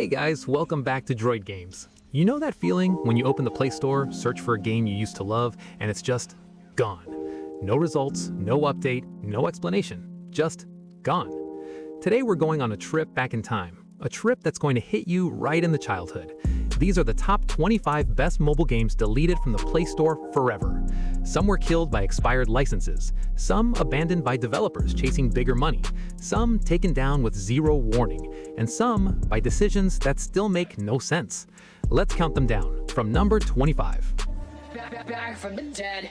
Hey guys, welcome back to Droid Games. You know that feeling when you open the Play Store, search for a game you used to love, and it's just gone. No results, no update, no explanation, just gone. Today we're going on a trip back in time, a trip that's going to hit you right in the childhood. These are the top 25 best mobile games deleted from the Play Store forever. Some were killed by expired licenses, some abandoned by developers chasing bigger money, some taken down with zero warning, and some by decisions that still make no sense. Let's count them down, from number 25. Back from the dead.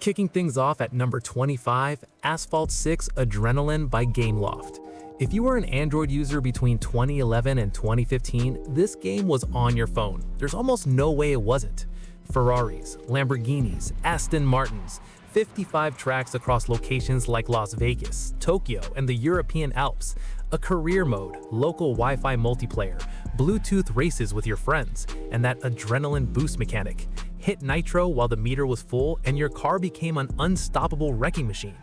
Kicking things off at number 25, Asphalt 6 Adrenaline by Gameloft. If you were an Android user between 2011 and 2015, this game was on your phone. There's almost no way it wasn't. Ferraris, Lamborghinis, Aston Martins, 55 tracks across locations like Las Vegas, Tokyo, and the European Alps, a career mode, local Wi-Fi multiplayer, Bluetooth races with your friends, and that adrenaline boost mechanic. Hit nitro while the meter was full and your car became an unstoppable wrecking machine.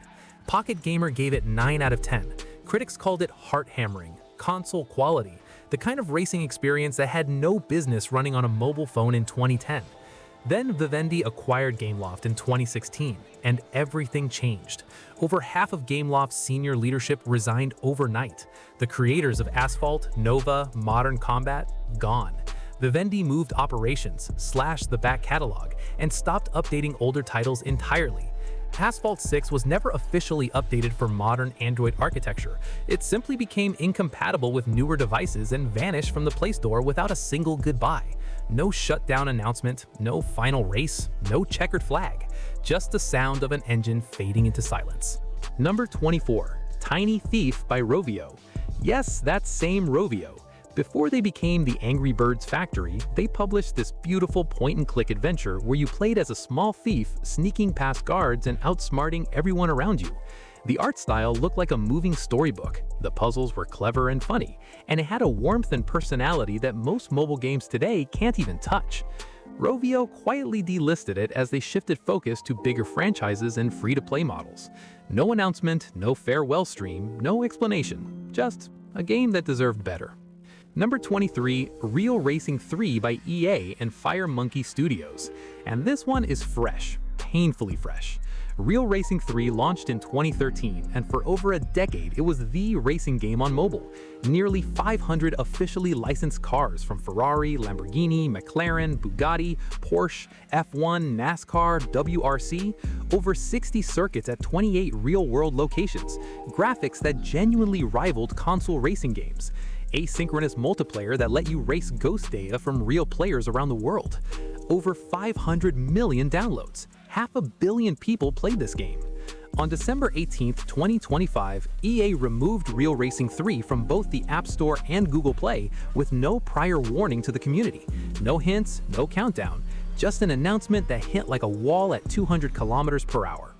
Pocket Gamer gave it 9 out of 10. Critics called it heart-hammering, console quality, the kind of racing experience that had no business running on a mobile phone in 2010. Then Vivendi acquired Gameloft in 2016, and everything changed. Over half of Gameloft's senior leadership resigned overnight. The creators of Asphalt, N.O.V.A, Modern Combat, gone. Vivendi moved operations, slashed the back catalog, and stopped updating older titles entirely. Asphalt 6 was never officially updated for modern Android architecture. It simply became incompatible with newer devices and vanished from the Play Store without a single goodbye. No shutdown announcement, no final race, no checkered flag. Just the sound of an engine fading into silence. Number 24. Tiny Thief by Rovio. Yes, that same Rovio. Before they became the Angry Birds factory, they published this beautiful point-and-click adventure where you played as a small thief sneaking past guards and outsmarting everyone around you. The art style looked like a moving storybook, the puzzles were clever and funny, and it had a warmth and personality that most mobile games today can't even touch. Rovio quietly delisted it as they shifted focus to bigger franchises and free-to-play models. No announcement, no farewell stream, no explanation, just a game that deserved better. Number 23, Real Racing 3 by EA and Fire Monkey Studios. And this one is fresh, painfully fresh. Real Racing 3 launched in 2013, and for over a decade it was the racing game on mobile. Nearly 500 officially licensed cars from Ferrari, Lamborghini, McLaren, Bugatti, Porsche, F1, NASCAR, WRC, over 60 circuits at 28 real-world locations, graphics that genuinely rivaled console racing games, asynchronous multiplayer that let you race ghost data from real players around the world. Over 500 million downloads. 500 million people played this game. On December 18, 2025, EA removed Real Racing 3 from both the App Store and Google Play with no prior warning to the community. No hints, no countdown, just an announcement that hit like a wall at 200 kilometers per hour.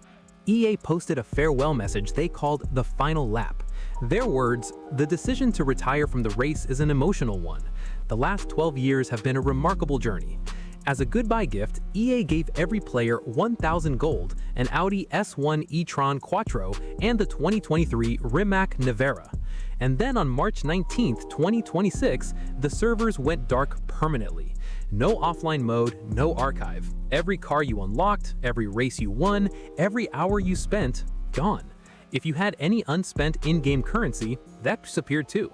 EA posted a farewell message they called the final lap. Their words, "The decision to retire from the race is an emotional one. The last 12 years have been a remarkable journey. As a goodbye gift, EA gave every player 1,000 gold, an Audi S1 e-tron Quattro, and the 2023 Rimac Nevera." And then on March 19, 2026, the servers went dark permanently. No offline mode, no archive. Every car you unlocked, every race you won, every hour you spent, gone. If you had any unspent in-game currency, that disappeared too.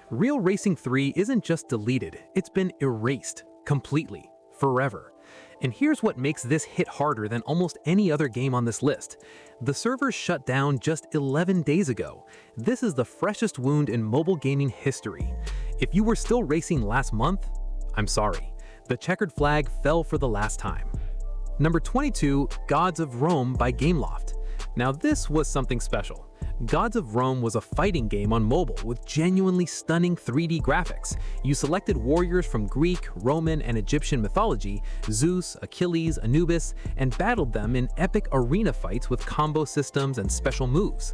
Real Racing 3 isn't just deleted, it's been erased, completely, forever. And here's what makes this hit harder than almost any other game on this list. The servers shut down just 11 days ago. This is the freshest wound in mobile gaming history. If you were still racing last month, I'm sorry. The checkered flag fell for the last time. Number 22, Gods of Rome by Gameloft. Now this was something special. Gods of Rome was a fighting game on mobile with genuinely stunning 3D graphics. You selected warriors from Greek, Roman, and Egyptian mythology, Zeus, Achilles, Anubis, and battled them in epic arena fights with combo systems and special moves.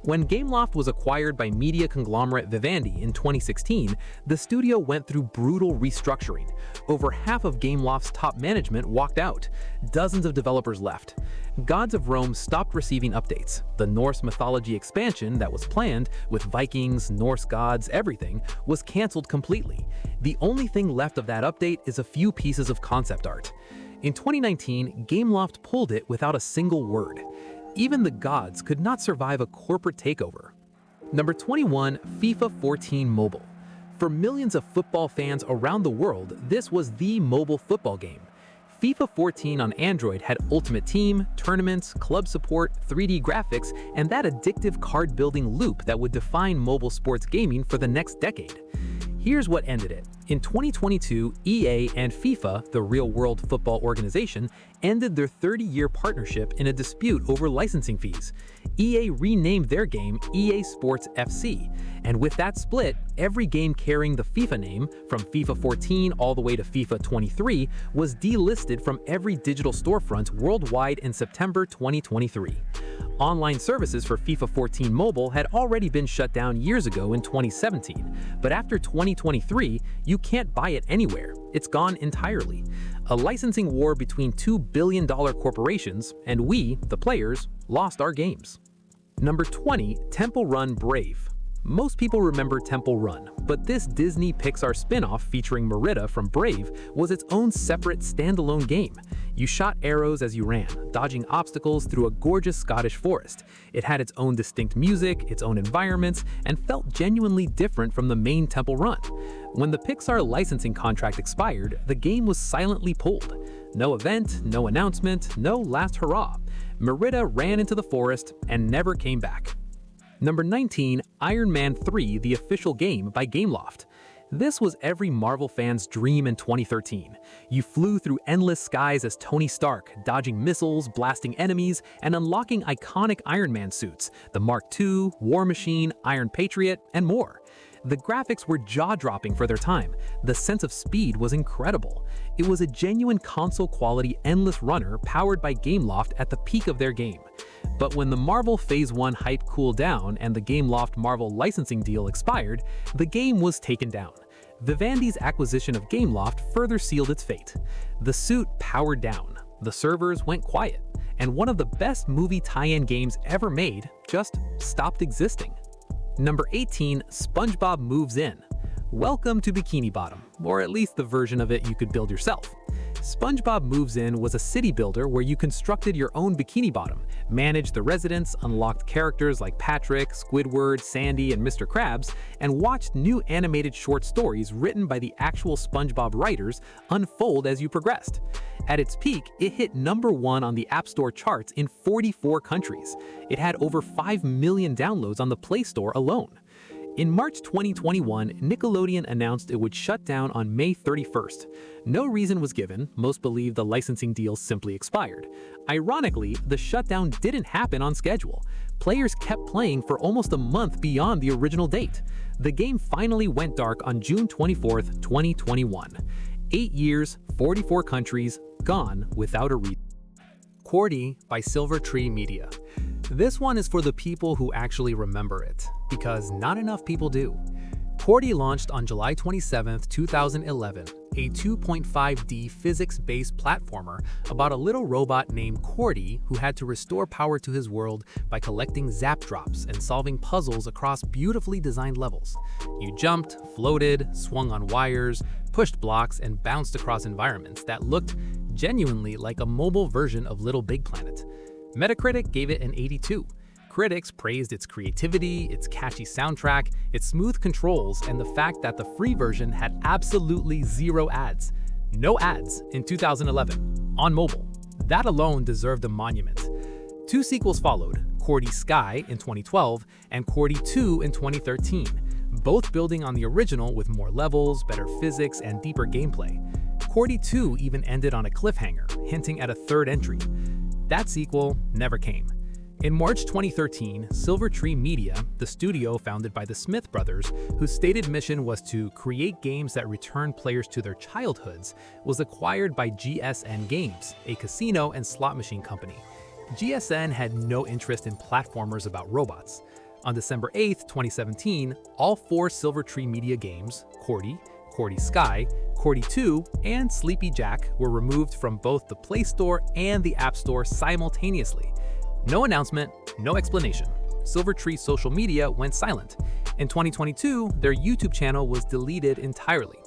When Gameloft was acquired by media conglomerate Vivendi in 2016, the studio went through brutal restructuring. Over half of Gameloft's top management walked out. Dozens of developers left. Gods of Rome stopped receiving updates. The Norse mythology expansion that was planned, with Vikings, Norse gods, everything, was canceled completely. The only thing left of that update is a few pieces of concept art. In 2019, Gameloft pulled it without a single word. Even the gods could not survive a corporate takeover. Number 21, FIFA 14 Mobile. For millions of football fans around the world, this was the mobile football game. FIFA 14 on Android had Ultimate Team, tournaments, club support, 3D graphics, and that addictive card-building loop that would define mobile sports gaming for the next decade. Here's what ended it. In 2022, EA and FIFA, the real-world football organization, ended their 30-year partnership in a dispute over licensing fees. EA renamed their game EA Sports FC, and with that split, every game carrying the FIFA name, from FIFA 14 all the way to FIFA 23, was delisted from every digital storefront worldwide in September 2023. Online services for FIFA 14 Mobile had already been shut down years ago in 2017, but after 2023, you can't buy it anywhere. It's gone entirely. A licensing war between $2 billion corporations, and we, the players, lost our games. Number 20, Temple Run Brave. Most people remember Temple Run, but this Disney Pixar spin-off featuring Merida from Brave was its own separate standalone game. You shot arrows as you ran, dodging obstacles through a gorgeous Scottish forest. It had its own distinct music, its own environments, and felt genuinely different from the main Temple Run. When the Pixar licensing contract expired, the game was silently pulled. No event, no announcement, no last hurrah. Merida ran into the forest and never came back. Number 19, Iron Man 3: The Official Game by Gameloft. This was every Marvel fan's dream in 2013. You flew through endless skies as Tony Stark, dodging missiles, blasting enemies, and unlocking iconic Iron Man suits, the Mark II, War Machine, Iron Patriot, and more. The graphics were jaw-dropping for their time. The sense of speed was incredible. It was a genuine console-quality endless runner powered by Gameloft at the peak of their game. But when the Marvel Phase 1 hype cooled down and the Gameloft Marvel licensing deal expired, the game was taken down. Vivendi's acquisition of Gameloft further sealed its fate. The suit powered down, the servers went quiet, and one of the best movie tie-in games ever made just stopped existing. Number 18, SpongeBob Moves In. Welcome to Bikini Bottom, or at least the version of it you could build yourself. SpongeBob Moves In was a city builder where you constructed your own Bikini Bottom, managed the residents, unlocked characters like Patrick, Squidward, Sandy, and Mr. Krabs, and watched new animated short stories written by the actual SpongeBob writers unfold as you progressed. At its peak, it hit number 1 on the App Store charts in 44 countries. It had over 5 million downloads on the Play Store alone. In March 2021, Nickelodeon announced it would shut down on May 31st. No reason was given, most believe the licensing deal simply expired. Ironically, the shutdown didn't happen on schedule. Players kept playing for almost a month beyond the original date. The game finally went dark on June 24th, 2021. 8 years, 44 countries, gone without a reason. Cordy by Silver Tree Media. This one is for the people who actually remember it, because not enough people do. Cordy launched on July 27, 2011, a 2.5D physics-based platformer about a little robot named Cordy who had to restore power to his world by collecting zap drops and solving puzzles across beautifully designed levels. You jumped, floated, swung on wires, pushed blocks, and bounced across environments that looked genuinely like a mobile version of Little Big Planet. Metacritic gave it an 82. Critics praised its creativity, its catchy soundtrack, its smooth controls, and the fact that the free version had absolutely zero ads. No ads in 2011, on mobile. That alone deserved a monument. 2 sequels followed, Cordy Sky in 2012 and Cordy 2 in 2013, both building on the original with more levels, better physics, and deeper gameplay. Cordy 2 even ended on a cliffhanger, hinting at a third entry. That sequel never came. In March 2013, Silver Tree Media, the studio founded by the Smith brothers, whose stated mission was to create games that return players to their childhoods, was acquired by GSN Games, a casino and slot machine company. GSN had no interest in platformers about robots. On December 8, 2017, all 4 Silver Tree Media games, Cordy, Cordy Sky, Cordy 2, and Sleepy Jack were removed from both the Play Store and the App Store simultaneously. No announcement, no explanation. Silver Tree social media went silent. In 2022, their YouTube channel was deleted entirely.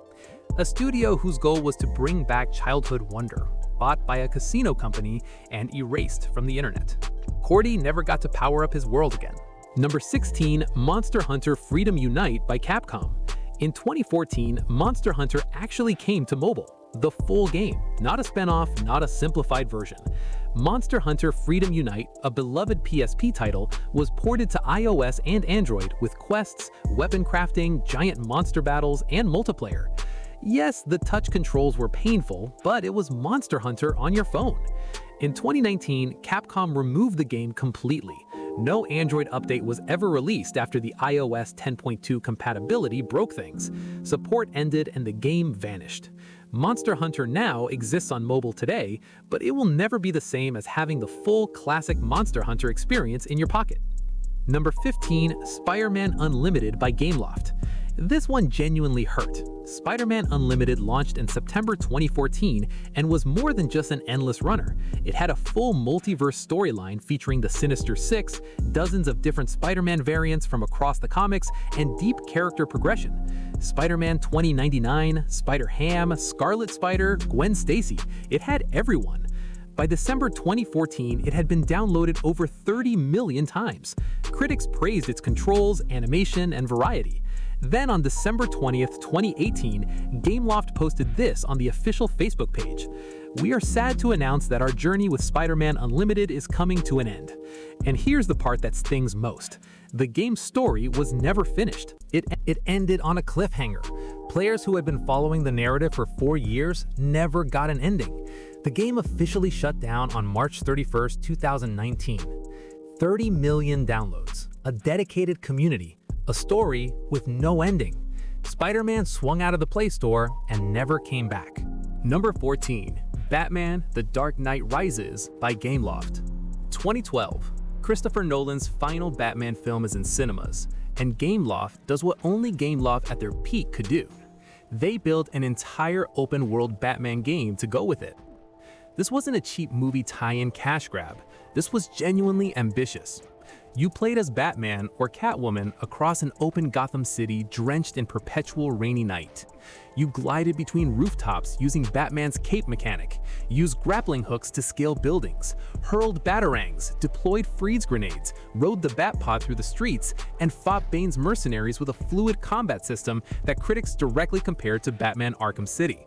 A studio whose goal was to bring back childhood wonder, bought by a casino company and erased from the internet. Cordy never got to power up his world again. Number 16, Monster Hunter Freedom Unite by Capcom. In 2014, Monster Hunter actually came to mobile. The full game, not a spin-off, not a simplified version. Monster Hunter Freedom Unite, a beloved PSP title, was ported to iOS and Android with quests, weapon crafting, giant monster battles, and multiplayer. Yes, the touch controls were painful, but it was Monster Hunter on your phone. In 2019, Capcom removed the game completely. No Android update was ever released after the iOS 10.2 compatibility broke things. Support ended and the game vanished. Monster Hunter now exists on mobile today, but it will never be the same as having the full classic Monster Hunter experience in your pocket. Number 15, Spider-Man Unlimited by Gameloft. This one genuinely hurt. Spider-Man Unlimited launched in September 2014 and was more than just an endless runner. It had a full multiverse storyline featuring the Sinister Six, dozens of different Spider-Man variants from across the comics, and deep character progression. Spider-Man 2099, Spider-Ham, Scarlet Spider, Gwen Stacy. It had everyone. By December 2014, it had been downloaded over 30 million times. Critics praised its controls, animation, and variety. Then on December 20th, 2018, Gameloft posted this on the official Facebook page. We are sad to announce that our journey with Spider-Man Unlimited is coming to an end. And here's the part that stings most. The game's story was never finished. It ended on a cliffhanger. Players who had been following the narrative for 4 years never got an ending. The game officially shut down on March 31st, 2019. 30 million downloads, a dedicated community, a story with no ending. Spider-Man swung out of the Play Store and never came back. Number 14, Batman: The Dark Knight Rises by Gameloft. 2012, Christopher Nolan's final Batman film is in cinemas, and Gameloft does what only Gameloft at their peak could do. They built an entire open-world Batman game to go with it. This wasn't a cheap movie tie-in cash grab. This was genuinely ambitious. You played as Batman or Catwoman across an open Gotham City drenched in perpetual rainy night. You glided between rooftops using Batman's cape mechanic, used grappling hooks to scale buildings, hurled batarangs, deployed freeze grenades, rode the Batpod through the streets, and fought Bane's mercenaries with a fluid combat system that critics directly compared to Batman Arkham City.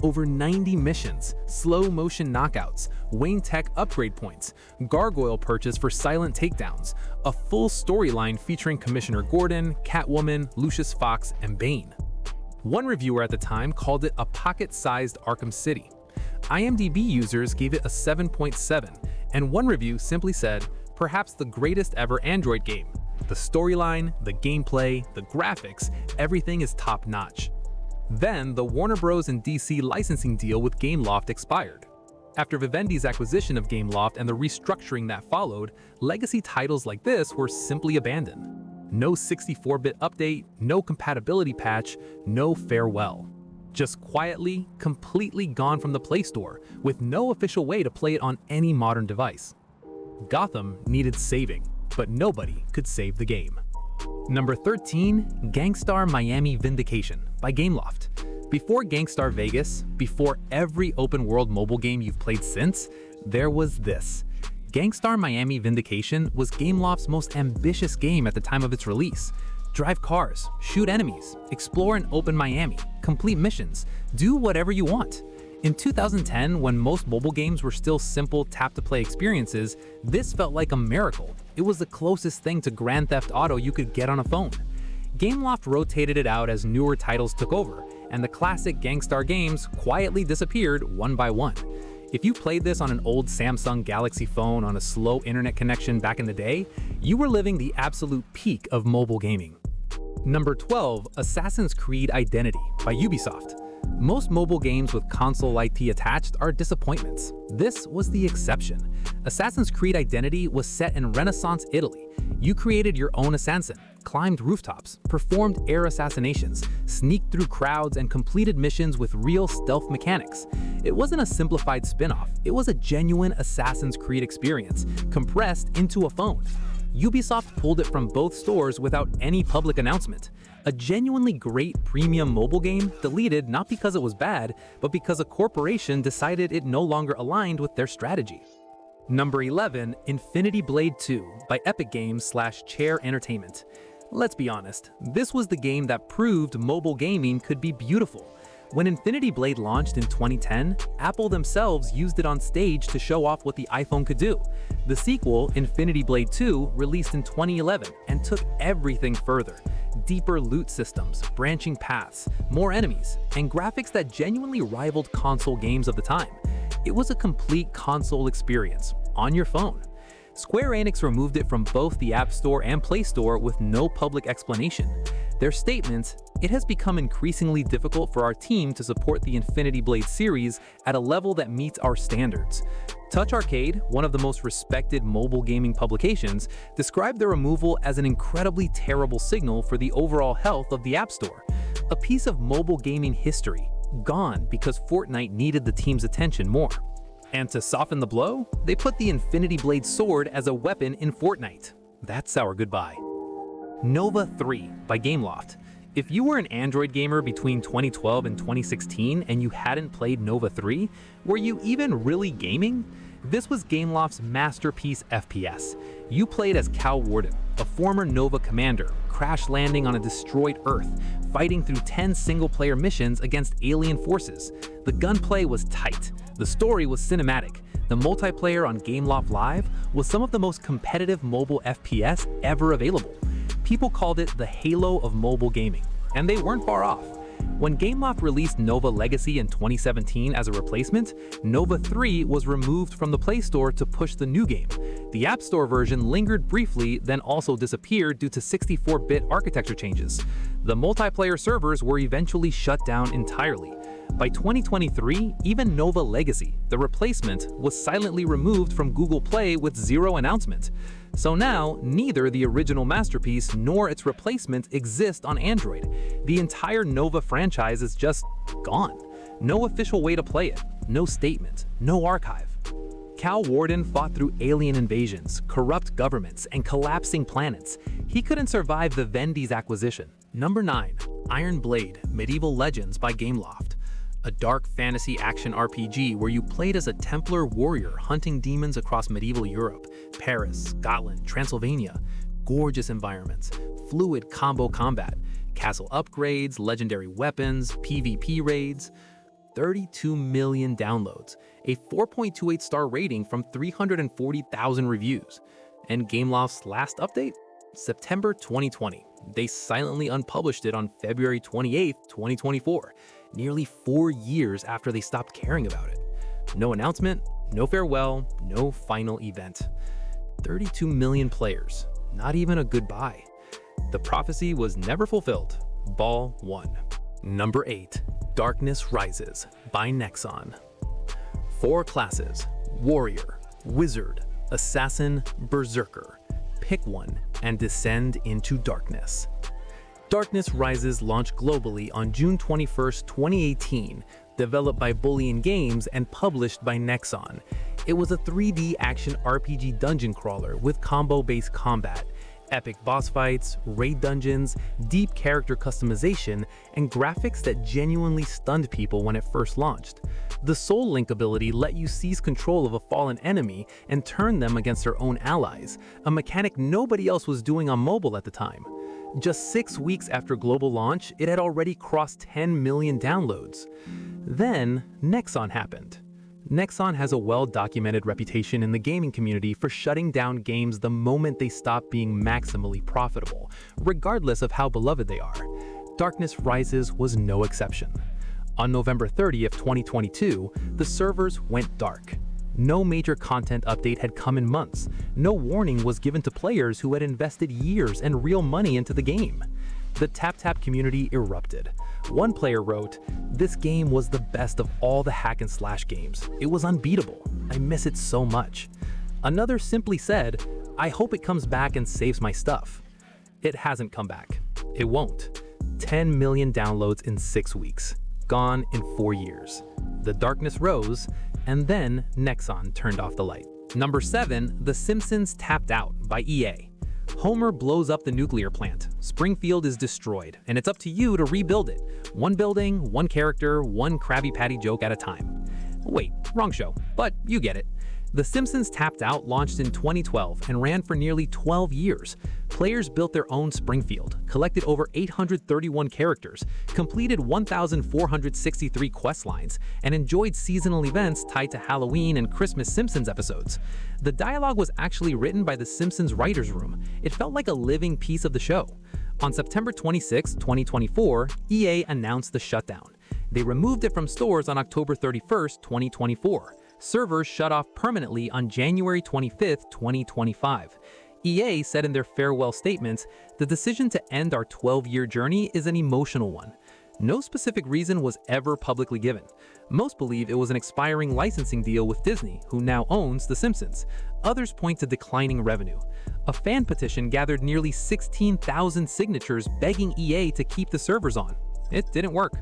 Over 90 missions, slow-motion knockouts, Wayne Tech upgrade points, gargoyle perches for silent takedowns, a full storyline featuring Commissioner Gordon, Catwoman, Lucius Fox, and Bane. One reviewer at the time called it a pocket-sized Arkham City. IMDb users gave it a 7.7, and one review simply said, perhaps the greatest ever Android game. The storyline, the gameplay, the graphics, everything is top-notch. Then, the Warner Bros. And DC licensing deal with Gameloft expired. After Vivendi's acquisition of Gameloft and the restructuring that followed, legacy titles like this were simply abandoned. No 64-bit update, no compatibility patch, no farewell. Just quietly, completely gone from the Play Store, with no official way to play it on any modern device. Gotham needed saving, but nobody could save the game. Number 13, Gangstar Miami Vindication by Gameloft. Before Gangstar Vegas, before every open-world mobile game you've played since, there was this. Gangstar Miami Vindication was Gameloft's most ambitious game at the time of its release. Drive cars, shoot enemies, explore an open Miami, complete missions, do whatever you want. In 2010, when most mobile games were still simple tap-to-play experiences, this felt like a miracle. It was the closest thing to Grand Theft Auto you could get on a phone. Gameloft rotated it out as newer titles took over, and the classic Gangstar games quietly disappeared one by one. If you played this on an old Samsung Galaxy phone on a slow internet connection back in the day, you were living the absolute peak of mobile gaming. Number 12, Assassin's Creed Identity by Ubisoft. Most mobile games with console IP attached are disappointments. This was the exception. Assassin's Creed Identity was set in Renaissance Italy. You created your own assassin, climbed rooftops, performed air assassinations, sneaked through crowds, and completed missions with real stealth mechanics. It wasn't a simplified spin-off, it was a genuine Assassin's Creed experience, compressed into a phone. Ubisoft pulled it from both stores without any public announcement. A genuinely great premium mobile game deleted not because it was bad, but because a corporation decided it no longer aligned with their strategy. Number 11, Infinity Blade 2 by Epic Games/Chair Entertainment. Let's be honest, this was the game that proved mobile gaming could be beautiful. When Infinity Blade launched in 2010, Apple themselves used it on stage to show off what the iPhone could do. The sequel, Infinity Blade 2, released in 2011 and took everything further. Deeper loot systems, branching paths, more enemies, and graphics that genuinely rivaled console games of the time. It was a complete console experience, on your phone. Square Enix removed it from both the App Store and Play Store with no public explanation. Their statement, "It has become increasingly difficult for our team to support the Infinity Blade series at a level that meets our standards." Touch Arcade, one of the most respected mobile gaming publications, described the removal as an incredibly terrible signal for the overall health of the App Store. A piece of mobile gaming history, gone because Fortnite needed the team's attention more. And to soften the blow, they put the Infinity Blade sword as a weapon in Fortnite. That's our goodbye. N.O.V.A 3 by Gameloft. If you were an Android gamer between 2012 and 2016 and you hadn't played N.O.V.A 3, were you even really gaming? This was Gameloft's masterpiece FPS. You played as Cal Warden, a former N.O.V.A commander, crash landing on a destroyed Earth, fighting through 10 single-player missions against alien forces. The gunplay was tight, the story was cinematic, the multiplayer on Gameloft Live was some of the most competitive mobile FPS ever available. People called it the halo of mobile gaming, and they weren't far off. When Gameloft released N.O.V.A Legacy in 2017 as a replacement, N.O.V.A 3 was removed from the Play Store to push the new game. The App Store version lingered briefly, then also disappeared due to 64-bit architecture changes. The multiplayer servers were eventually shut down entirely. By 2023, even N.O.V.A Legacy, the replacement, was silently removed from Google Play with zero announcement. So now, neither the original masterpiece nor its replacement exist on Android. The entire N.O.V.A franchise is just gone. No official way to play it, no statement, no archive. Cal Warden fought through alien invasions, corrupt governments, and collapsing planets. He couldn't survive the Vendi's acquisition. Number 9. Iron Blade: Medieval Legends by Gameloft. A dark fantasy action RPG where you played as a Templar warrior hunting demons across medieval Europe, Paris, Scotland, Transylvania. Gorgeous environments, fluid combo combat, castle upgrades, legendary weapons, PvP raids. 32 million downloads, a 4.28 star rating from 340,000 reviews. And Gameloft's last update? September 2020. They silently unpublished it on February 28, 2024, nearly 4 years after they stopped caring about it. No announcement, no farewell, no final event. 32 million players, not even a goodbye. The prophecy was never fulfilled. Ball 1. Number 8. Darkness Rises by Nexon. 4 classes: Warrior, Wizard, Assassin, Berserker. Pick one and descend into darkness. Darkness Rises launched globally on June 21, 2018, developed by Bullion Games and published by Nexon. It was a 3D action RPG dungeon crawler with combo-based combat, epic boss fights, raid dungeons, deep character customization, and graphics that genuinely stunned people when it first launched. The Soul Link ability let you seize control of a fallen enemy and turn them against their own allies, a mechanic nobody else was doing on mobile at the time. Just 6 weeks after global launch, it had already crossed 10 million downloads. Then, Nexon happened. Nexon has a well-documented reputation in the gaming community for shutting down games the moment they stop being maximally profitable, regardless of how beloved they are. Darkness Rises was no exception. On November 30th, 2022, the servers went dark. No major content update had come in months. No warning was given to players who had invested years and real money into the game. The TapTap community erupted. One player wrote, "This game was the best of all the hack and slash games. It was unbeatable. I miss it so much." Another simply said, "I hope it comes back and saves my stuff." It hasn't come back. It won't. 10 million downloads in 6 weeks. Gone in 4 years. The darkness rose, and then Nexon turned off the light. Number 7, The Simpsons Tapped Out by EA. Homer blows up the nuclear plant. Springfield is destroyed, and it's up to you to rebuild it. One building, one character, one Krabby Patty joke at a time. Wait, wrong show, but you get it. The Simpsons Tapped Out launched in 2012 and ran for nearly 12 years. Players built their own Springfield, collected over 831 characters, completed 1,463 quest lines, and enjoyed seasonal events tied to Halloween and Christmas Simpsons episodes. The dialogue was actually written by the Simpsons writers' room. It felt like a living piece of the show. On September 26, 2024, EA announced the shutdown. They removed it from stores on October 31, 2024. Servers shut off permanently on January 25, 2025. EA said in their farewell statements, "The decision to end our 12-year journey is an emotional one." No specific reason was ever publicly given. Most believe it was an expiring licensing deal with Disney, who now owns The Simpsons. Others point to declining revenue. A fan petition gathered nearly 16,000 signatures begging EA to keep the servers on. It didn't work.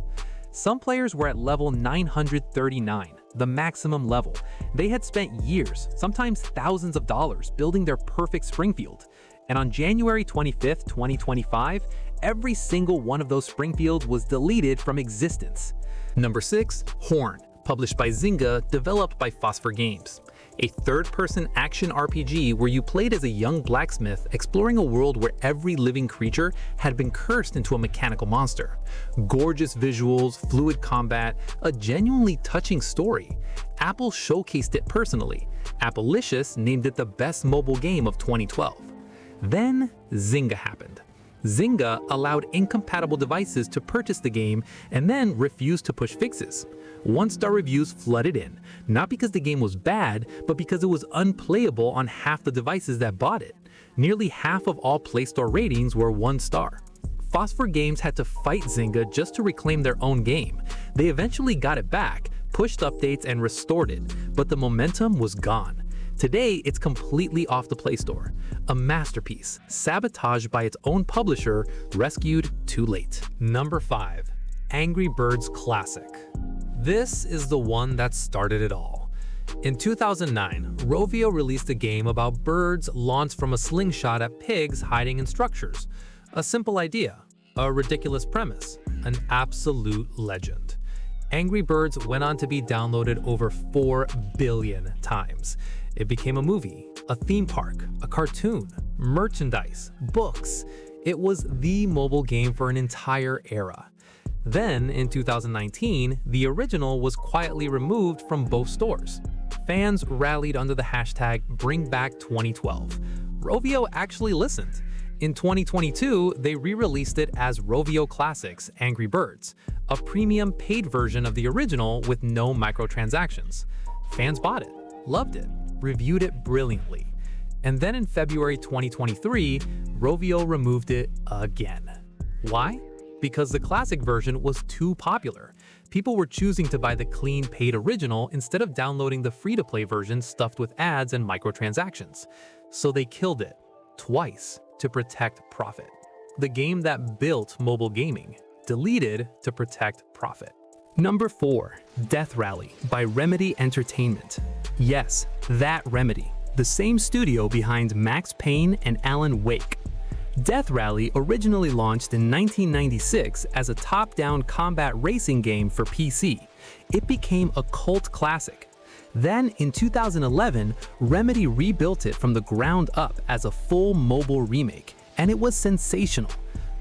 Some players were at level 939, the maximum level. They had spent years, sometimes thousands of dollars, building their perfect Springfield. And on January 25, 2025, every single one of those Springfields was deleted from existence. Number 6, Horn, published by Zynga, developed by Phosphor Games. A third-person action RPG where you played as a young blacksmith exploring a world where every living creature had been cursed into a mechanical monster. Gorgeous visuals, fluid combat, a genuinely touching story. Apple showcased it personally. Applicious named it the best mobile game of 2012. Then Zynga happened. Zynga allowed incompatible devices to purchase the game and then refused to push fixes. One-star reviews flooded in, not because the game was bad, but because it was unplayable on half the devices that bought it. Nearly half of all Play Store ratings were 1 star. Phosphor Games had to fight Zynga just to reclaim their own game. They eventually got it back, pushed updates, and restored it, but the momentum was gone. Today, it's completely off the Play Store. A masterpiece, sabotaged by its own publisher, rescued too late. Number 5, Angry Birds Classic. This is the one that started it all. In 2009, Rovio released a game about birds launched from a slingshot at pigs hiding in structures. A simple idea, a ridiculous premise, an absolute legend. Angry Birds went on to be downloaded over 4 billion times. It became a movie, a theme park, a cartoon, merchandise, books. It was the mobile game for an entire era. Then, in 2019, the original was quietly removed from both stores. Fans rallied under the hashtag #BringBack2012. Rovio actually listened. In 2022, they re-released it as Rovio Classics Angry Birds, a premium paid version of the original with no microtransactions. Fans bought it, loved it, reviewed it brilliantly. And then in February 2023, Rovio removed it again. Why? Because the classic version was too popular. People were choosing to buy the clean paid original instead of downloading the free-to-play version stuffed with ads and microtransactions. So they killed it, twice, to protect profit. The game that built mobile gaming, deleted to protect profit. Number 4, Death Rally by Remedy Entertainment. Yes, that Remedy, the same studio behind Max Payne and Alan Wake. Death Rally originally launched in 1996 as a top-down combat racing game for PC. It became a cult classic. Then, in 2011, Remedy rebuilt it from the ground up as a full mobile remake, and it was sensational.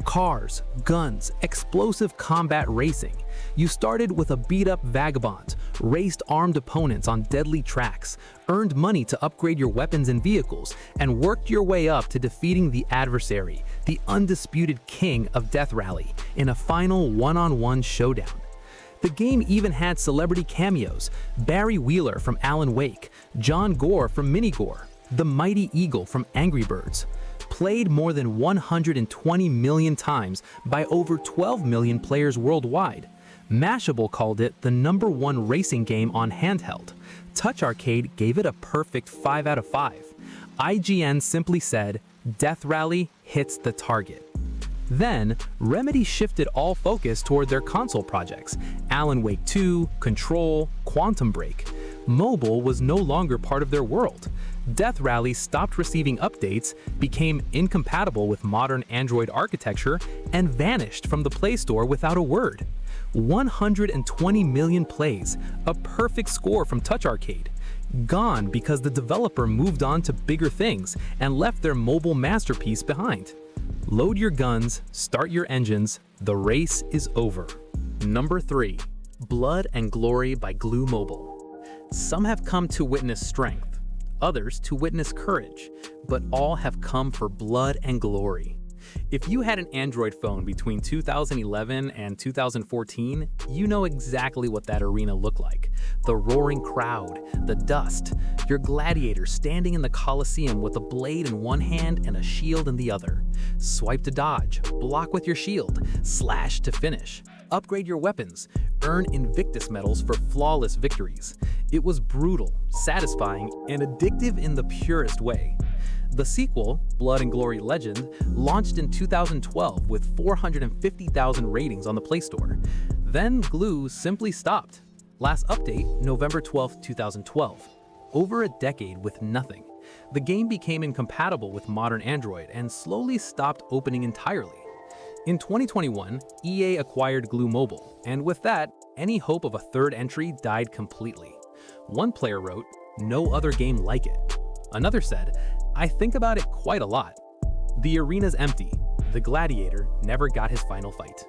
Cars, guns, explosive combat racing. You started with a beat-up vagabond, raced armed opponents on deadly tracks, earned money to upgrade your weapons and vehicles, and worked your way up to defeating the adversary, the undisputed king of Death Rally, in a final one-on-one showdown. The game even had celebrity cameos: Barry Wheeler from Alan Wake, John Gore from Minigore, the Mighty Eagle from Angry Birds. Played more than 120 million times by over 12 million players worldwide. Mashable called it the #1 racing game on handheld. Touch Arcade gave it a perfect 5 out of 5. IGN simply said, Death Rally hits the target. Then, Remedy shifted all focus toward their console projects, Alan Wake 2, Control, Quantum Break. Mobile was no longer part of their world. Death Rally stopped receiving updates, became incompatible with modern Android architecture, and vanished from the Play Store without a word. 120 million plays, a perfect score from Touch Arcade. Gone because the developer moved on to bigger things and left their mobile masterpiece behind. Load your guns, start your engines, the race is over. Number 3. Blood and Glory by Glue Mobile. Some have come to witness strength, others to witness courage, but all have come for blood and glory. If you had an Android phone between 2011 and 2014, you know exactly what that arena looked like. The roaring crowd, the dust, your gladiator standing in the Coliseum with a blade in one hand and a shield in the other. Swipe to dodge, block with your shield, slash to finish. Upgrade your weapons, earn Invictus medals for flawless victories. It was brutal, satisfying, and addictive in the purest way. The sequel, Blood and Glory Legend, launched in 2012 with 450,000 ratings on the Play Store. Then Glue simply stopped. Last update, November 12, 2012. Over a decade with nothing. The game became incompatible with modern Android and slowly stopped opening entirely. In 2021, EA acquired Glue Mobile, and with that, any hope of a third entry died completely. One player wrote, "No other game like it." Another said, "I think about it quite a lot. The arena's empty. The gladiator never got his final fight."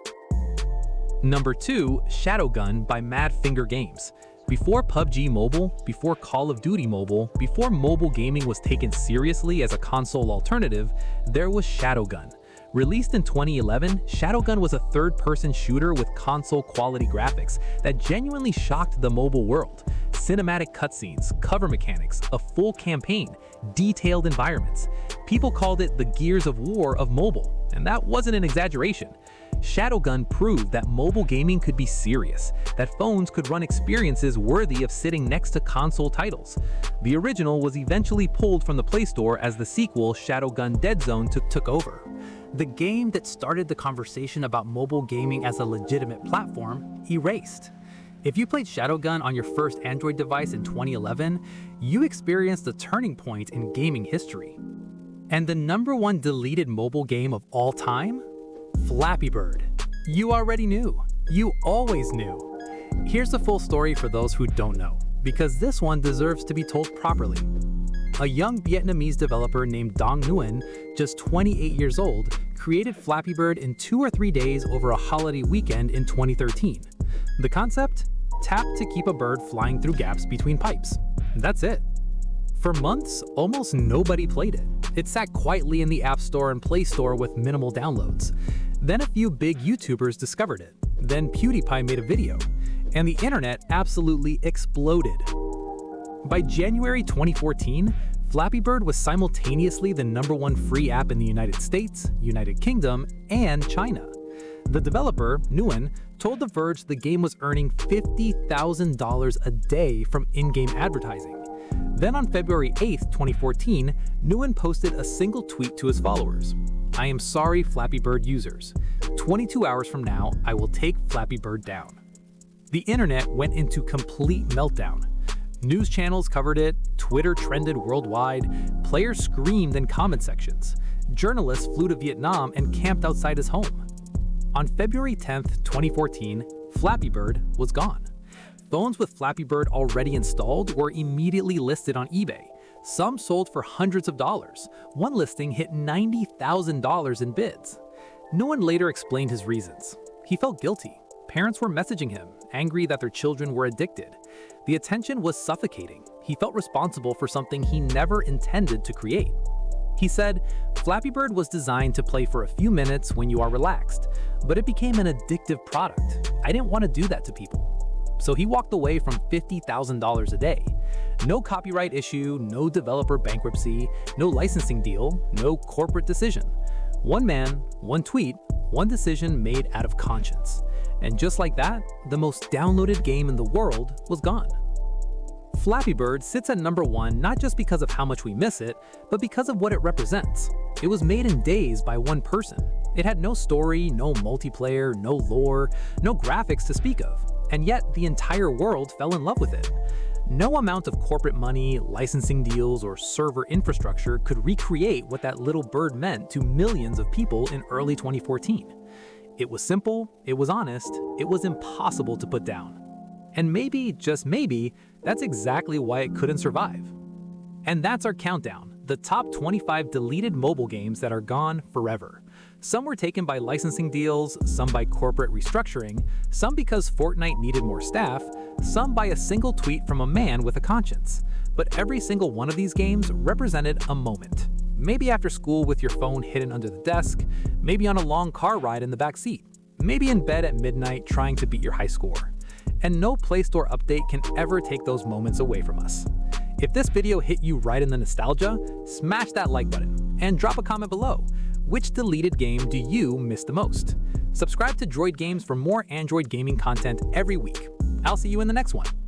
Number 2, ShadowGun by Mad Finger Games. Before PUBG Mobile, before Call of Duty Mobile, before mobile gaming was taken seriously as a console alternative, there was ShadowGun. Released in 2011, ShadowGun was a third-person shooter with console-quality graphics that genuinely shocked the mobile world. Cinematic cutscenes, cover mechanics, a full campaign, detailed environments. People called it the Gears of War of mobile, and that wasn't an exaggeration. ShadowGun proved that mobile gaming could be serious, that phones could run experiences worthy of sitting next to console titles. The original was eventually pulled from the Play Store as the sequel, ShadowGun Dead Zone, took over. The game that started the conversation about mobile gaming as a legitimate platform erased. If you played ShadowGun on your first Android device in 2011, you experienced a turning point in gaming history. And the #1 deleted mobile game of all time? Flappy Bird. You already knew. You always knew. Here's the full story for those who don't know, because this one deserves to be told properly. A young Vietnamese developer named Dong Nguyen, just 28 years old, created Flappy Bird in 2 or 3 days over a holiday weekend in 2013. The concept? Tap to keep a bird flying through gaps between pipes. That's it. For months, almost nobody played it. It sat quietly in the App Store and Play Store with minimal downloads. Then a few big YouTubers discovered it. Then PewDiePie made a video. And the internet absolutely exploded. By January 2014, Flappy Bird was simultaneously the #1 free app in the United States, United Kingdom, and China. The developer, Nguyen, told The Verge the game was earning $50,000 a day from in-game advertising. Then on February 8, 2014, Nguyen posted a single tweet to his followers. "I am sorry, Flappy Bird users. 22 hours from now, I will take Flappy Bird down." The internet went into complete meltdown. News channels covered it, Twitter trended worldwide, players screamed in comment sections. Journalists flew to Vietnam and camped outside his home. On February 10, 2014, Flappy Bird was gone. Phones with Flappy Bird already installed were immediately listed on eBay. Some sold for hundreds of dollars. One listing hit $90,000 in bids. Nguyen later explained his reasons. He felt guilty. Parents were messaging him, angry that their children were addicted. The attention was suffocating. He felt responsible for something he never intended to create. He said, "Flappy Bird was designed to play for a few minutes when you are relaxed, but it became an addictive product. I didn't want to do that to people." So he walked away from $50,000 a day. No copyright issue, no developer bankruptcy, no licensing deal, no corporate decision. One man, one tweet, one decision made out of conscience. And just like that, the most downloaded game in the world was gone. Flappy Bird sits at number 1 not just because of how much we miss it, but because of what it represents. It was made in days by one person. It had no story, no multiplayer, no lore, no graphics to speak of, and yet the entire world fell in love with it. No amount of corporate money, licensing deals, or server infrastructure could recreate what that little bird meant to millions of people in early 2014. It was simple, it was honest, it was impossible to put down. And maybe, just maybe, that's exactly why it couldn't survive. And that's our countdown, the top 25 deleted mobile games that are gone forever. Some were taken by licensing deals, some by corporate restructuring, some because Fortnite needed more staff, some by a single tweet from a man with a conscience. But every single one of these games represented a moment. Maybe after school with your phone hidden under the desk, maybe on a long car ride in the back seat, maybe in bed at midnight trying to beat your high score. And no Play Store update can ever take those moments away from us. If this video hit you right in the nostalgia, smash that like button and drop a comment below. Which deleted game do you miss the most? Subscribe to Droid Games for more Android gaming content every week. I'll see you in the next one.